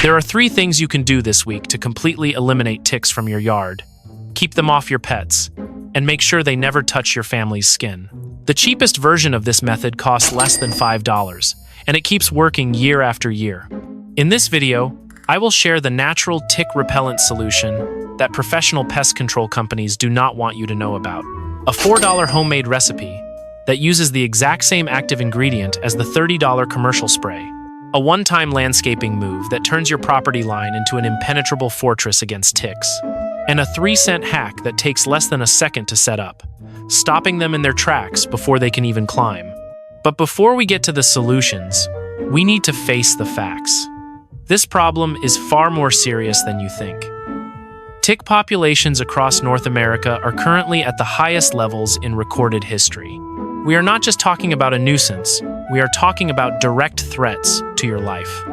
There are 3 things you can do this week to completely eliminate ticks from your yard. Keep them off your pets, and make sure they never touch your family's skin. The cheapest version of this method costs less than $5, and it keeps working year after year. In this video, I will share the natural tick repellent solution that professional pest control companies do not want you to know about. A $4 homemade recipe that uses the exact same active ingredient as the $30 commercial spray. A one-time landscaping move that turns your property line into an impenetrable fortress against ticks. And a 3-cent hack that takes less than a second to set up, stopping them in their tracks before they can even climb. But before we get to the solutions, we need to face the facts. This problem is far more serious than you think. Tick populations across North America are currently at the highest levels in recorded history. We are not just talking about a nuisance, we are talking about direct threats to your life.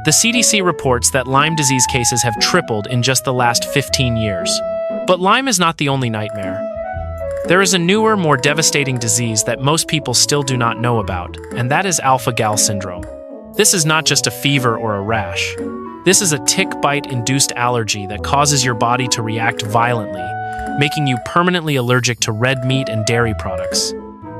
The CDC reports that Lyme disease cases have tripled in just the last 15 years. But Lyme is not the only nightmare. There is a newer, more devastating disease that most people still do not know about, and that is alpha-gal syndrome. This is not just a fever or a rash. This is a tick bite-induced allergy that causes your body to react violently, making you permanently allergic to red meat and dairy products.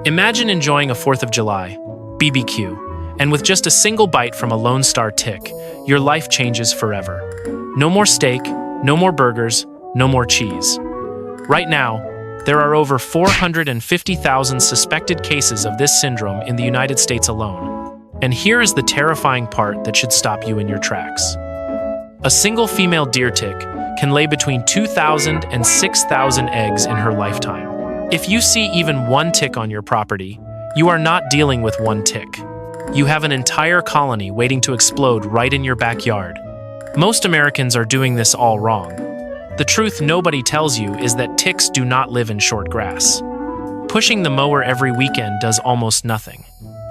Imagine enjoying a 4th of July BBQ, and with just a single bite from a Lone Star tick, your life changes forever. No more steak, no more burgers, no more cheese. Right now, there are over 450,000 suspected cases of this syndrome in the United States alone. And here is the terrifying part that should stop you in your tracks. A single female deer tick can lay between 2,000 and 6,000 eggs in her lifetime. If you see even one tick on your property, you are not dealing with one tick. You have an entire colony waiting to explode right in your backyard. Most Americans are doing this all wrong. The truth nobody tells you is that ticks do not live in short grass. Pushing the mower every weekend does almost nothing.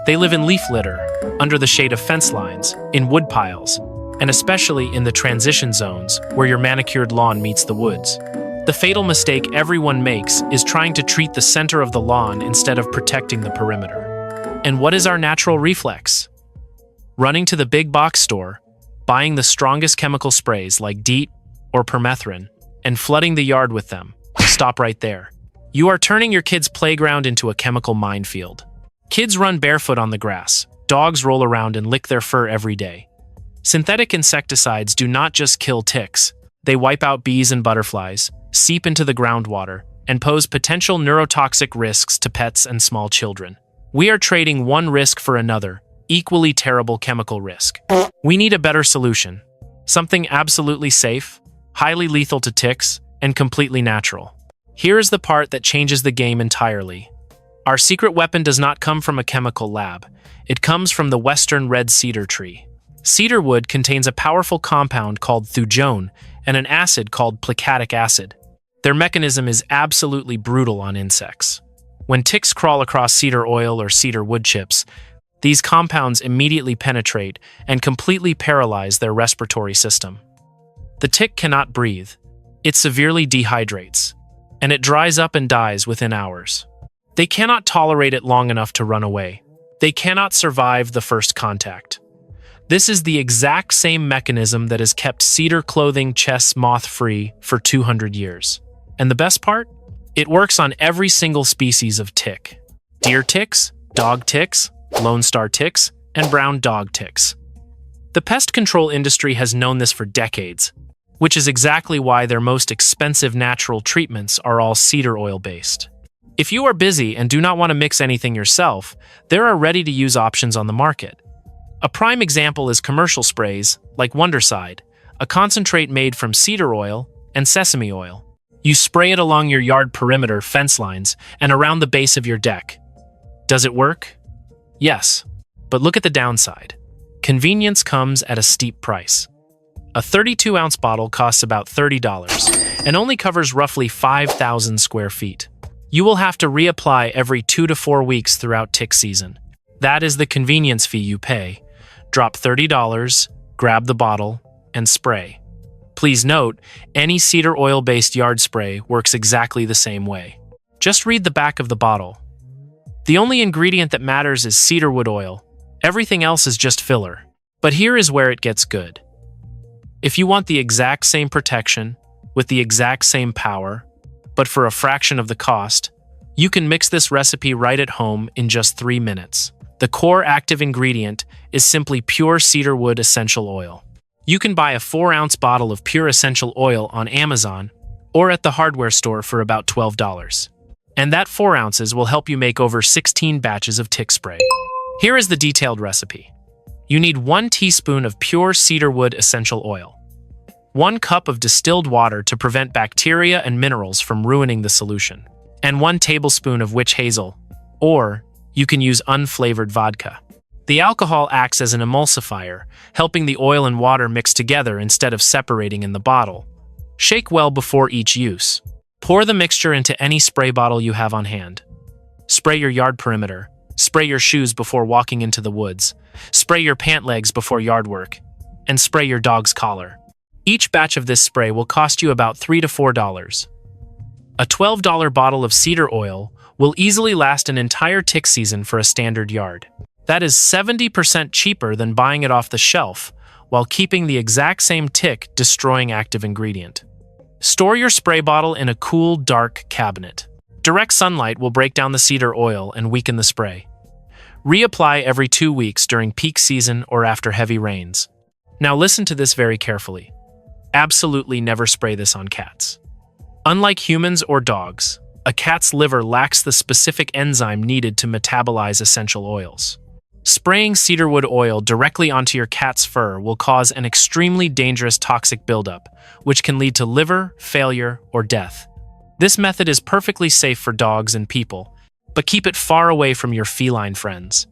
They live in leaf litter, under the shade of fence lines, in wood piles, and especially in the transition zones where your manicured lawn meets the woods. The fatal mistake everyone makes is trying to treat the center of the lawn instead of protecting the perimeter. And what is our natural reflex? Running to the big box store, buying the strongest chemical sprays like DEET or Permethrin, and flooding the yard with them. Stop right there. You are turning your kids' playground into a chemical minefield. Kids run barefoot on the grass, dogs roll around and lick their fur every day. Synthetic insecticides do not just kill ticks, they wipe out bees and butterflies, seep into the groundwater, and pose potential neurotoxic risks to pets and small children. We are trading one risk for another, equally terrible chemical risk. We need a better solution. Something absolutely safe, highly lethal to ticks, and completely natural. Here is the part that changes the game entirely. Our secret weapon does not come from a chemical lab. It comes from the western red cedar tree. Cedarwood contains a powerful compound called thujone and an acid called plicatic acid. Their mechanism is absolutely brutal on insects. When ticks crawl across cedar oil or cedar wood chips, these compounds immediately penetrate and completely paralyze their respiratory system. The tick cannot breathe. It severely dehydrates, and it dries up and dies within hours. They cannot tolerate it long enough to run away. They cannot survive the first contact. This is the exact same mechanism that has kept cedar clothing chests moth-free for 200 years. And the best part? It works on every single species of tick. Deer ticks, dog ticks, Lone Star ticks, and brown dog ticks. The pest control industry has known this for decades, which is exactly why their most expensive natural treatments are all cedar oil-based. If you are busy and do not want to mix anything yourself, there are ready-to-use options on the market. A prime example is commercial sprays, like Wondercide, a concentrate made from cedar oil and sesame oil. You spray it along your yard perimeter fence lines and around the base of your deck. Does it work? Yes, but look at the downside. Convenience comes at a steep price. A 32-ounce bottle costs about $30 and only covers roughly 5,000 square feet. You will have to reapply every 2 to 4 weeks throughout tick season. That is the convenience fee you pay. Drop $30, grab the bottle, and spray. Please note, any cedar oil-based yard spray works exactly the same way. Just read the back of the bottle. The only ingredient that matters is cedarwood oil. Everything else is just filler. But here is where it gets good. If you want the exact same protection, with the exact same power, but for a fraction of the cost, you can mix this recipe right at home in just 3 minutes. The core active ingredient is simply pure cedarwood essential oil. You can buy a 4-ounce bottle of pure essential oil on Amazon or at the hardware store for about $12. And that 4 ounces will help you make over 16 batches of tick spray. Here is the detailed recipe. You need 1 teaspoon of pure cedarwood essential oil, 1 cup of distilled water to prevent bacteria and minerals from ruining the solution, and 1 tablespoon of witch hazel, or you can use unflavored vodka. The alcohol acts as an emulsifier, helping the oil and water mix together instead of separating in the bottle. Shake well before each use. Pour the mixture into any spray bottle you have on hand. Spray your yard perimeter. Spray your shoes before walking into the woods. Spray your pant legs before yard work. And spray your dog's collar. Each batch of this spray will cost you about $3 to $4. A $12 bottle of cedar oil will easily last an entire tick season for a standard yard. That is 70% cheaper than buying it off the shelf, while keeping the exact same tick-destroying active ingredient. Store your spray bottle in a cool, dark cabinet. Direct sunlight will break down the cedar oil and weaken the spray. Reapply every 2 weeks during peak season or after heavy rains. Now listen to this very carefully. Absolutely never spray this on cats. Unlike humans or dogs, a cat's liver lacks the specific enzyme needed to metabolize essential oils. Spraying cedarwood oil directly onto your cat's fur will cause an extremely dangerous toxic buildup, which can lead to liver failure or death. This method is perfectly safe for dogs and people, but keep it far away from your feline friends.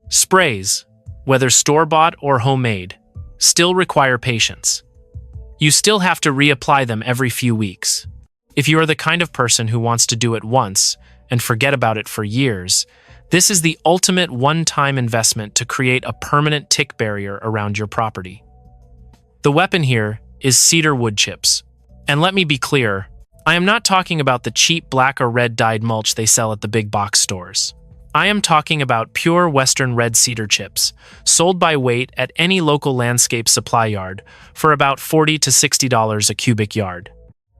Sprays, whether store-bought or homemade, still require patience. You still have to reapply them every few weeks. If you are the kind of person who wants to do it once and forget about it for years, this is the ultimate one-time investment to create a permanent tick barrier around your property. The weapon here is cedar wood chips. And let me be clear, I am not talking about the cheap black or red dyed mulch they sell at the big box stores. I am talking about pure western red cedar chips, sold by weight at any local landscape supply yard for about $40 to $60 a cubic yard.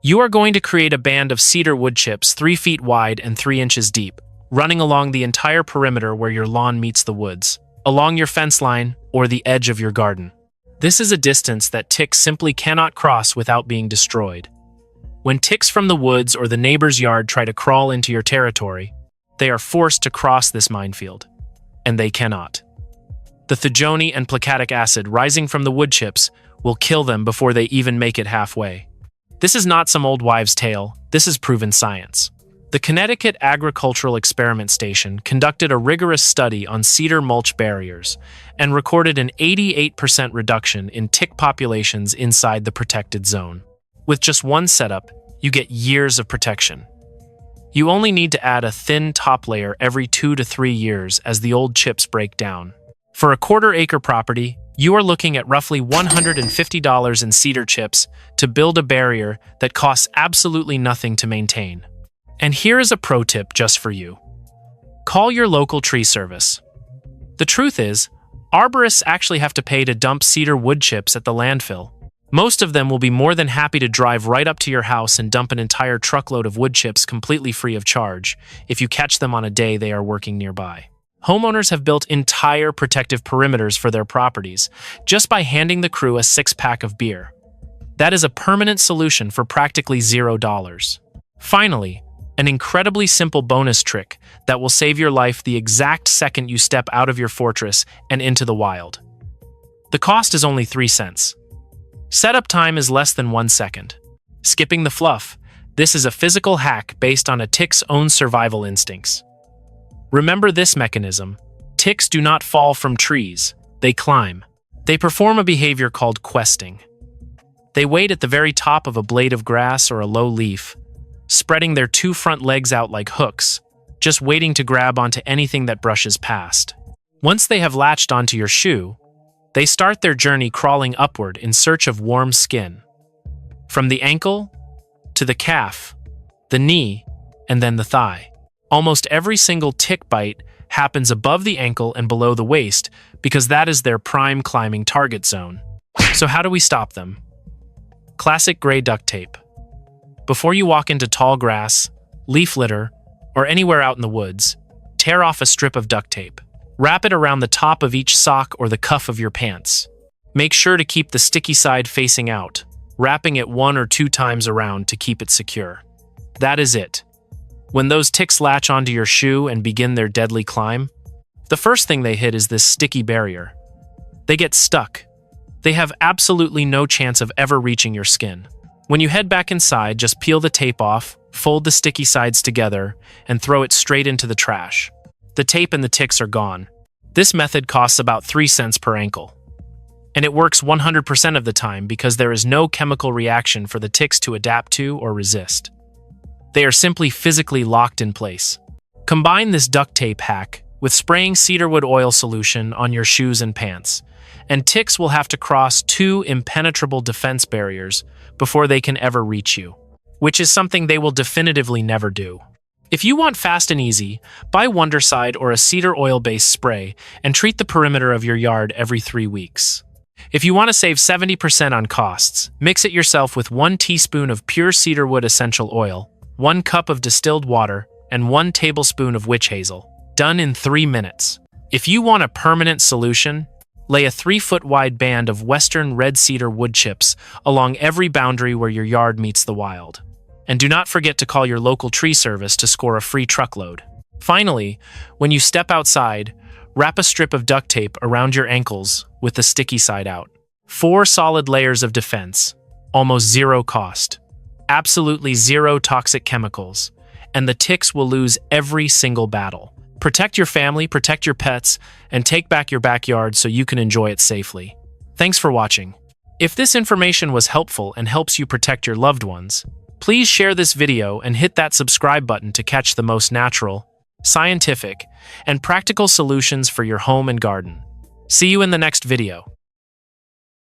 You are going to create a band of cedar wood chips 3 feet wide and 3 inches deep, running along the entire perimeter where your lawn meets the woods, along your fence line, or the edge of your garden. This is a distance that ticks simply cannot cross without being destroyed. When ticks from the woods or the neighbor's yard try to crawl into your territory, they are forced to cross this minefield, and they cannot. The thujoni and plicatic acid rising from the wood chips will kill them before they even make it halfway. This is not some old wives' tale, this is proven science. The Connecticut Agricultural Experiment Station conducted a rigorous study on cedar mulch barriers and recorded an 88% reduction in tick populations inside the protected zone. With just one setup, you get years of protection. You only need to add a thin top layer every 2 to 3 years as the old chips break down. For a quarter-acre property, you are looking at roughly $150 in cedar chips to build a barrier that costs absolutely nothing to maintain. And here is a pro tip just for you. Call your local tree service. The truth is, arborists actually have to pay to dump cedar wood chips at the landfill. Most of them will be more than happy to drive right up to your house and dump an entire truckload of wood chips completely free of charge if you catch them on a day they are working nearby. Homeowners have built entire protective perimeters for their properties just by handing the crew a 6-pack of beer. That is a permanent solution for practically $0. Finally, an incredibly simple bonus trick that will save your life the exact second you step out of your fortress and into the wild. The cost is only 3 cents. Setup time is less than 1 second. Skipping the fluff, this is a physical hack based on a tick's own survival instincts. Remember this mechanism: ticks do not fall from trees, they climb. They perform a behavior called questing. They wait at the very top of a blade of grass or a low leaf, spreading their 2 front legs out like hooks, just waiting to grab onto anything that brushes past. Once they have latched onto your shoe, they start their journey crawling upward in search of warm skin. From the ankle to the calf, the knee, and then the thigh. Almost every single tick bite happens above the ankle and below the waist because that is their prime climbing target zone. So how do we stop them? Classic gray duct tape. Before you walk into tall grass, leaf litter, or anywhere out in the woods, tear off a strip of duct tape. Wrap it around the top of each sock or the cuff of your pants. Make sure to keep the sticky side facing out, wrapping it 1 or 2 times around to keep it secure. That is it. When those ticks latch onto your shoe and begin their deadly climb, the first thing they hit is this sticky barrier. They get stuck. They have absolutely no chance of ever reaching your skin. When you head back inside, just peel the tape off, fold the sticky sides together, and throw it straight into the trash. The tape and the ticks are gone. This method costs about 3 cents per ankle. And it works 100% of the time because there is no chemical reaction for the ticks to adapt to or resist. They are simply physically locked in place. Combine this duct tape hack with spraying cedarwood oil solution on your shoes and pants, and ticks will have to cross 2 impenetrable defense barriers before they can ever reach you, which is something they will definitively never do. If you want fast and easy, buy Wondercide or a cedar oil-based spray and treat the perimeter of your yard every 3 weeks. If you want to save 70% on costs, mix it yourself with 1 teaspoon of pure cedarwood essential oil, 1 cup of distilled water, and 1 tablespoon of witch hazel. Done in 3 minutes. If you want a permanent solution, lay a 3-foot wide band of western red cedar wood chips along every boundary where your yard meets the wild. And do not forget to call your local tree service to score a free truckload. Finally, when you step outside, wrap a strip of duct tape around your ankles with the sticky side out. 4 solid layers of defense, almost 0 cost, absolutely 0 toxic chemicals, and the ticks will lose every single battle. Protect your family, protect your pets, and take back your backyard so you can enjoy it safely. Thanks for watching. If this information was helpful and helps you protect your loved ones, please share this video and hit that subscribe button to catch the most natural, scientific, and practical solutions for your home and garden. See you in the next video.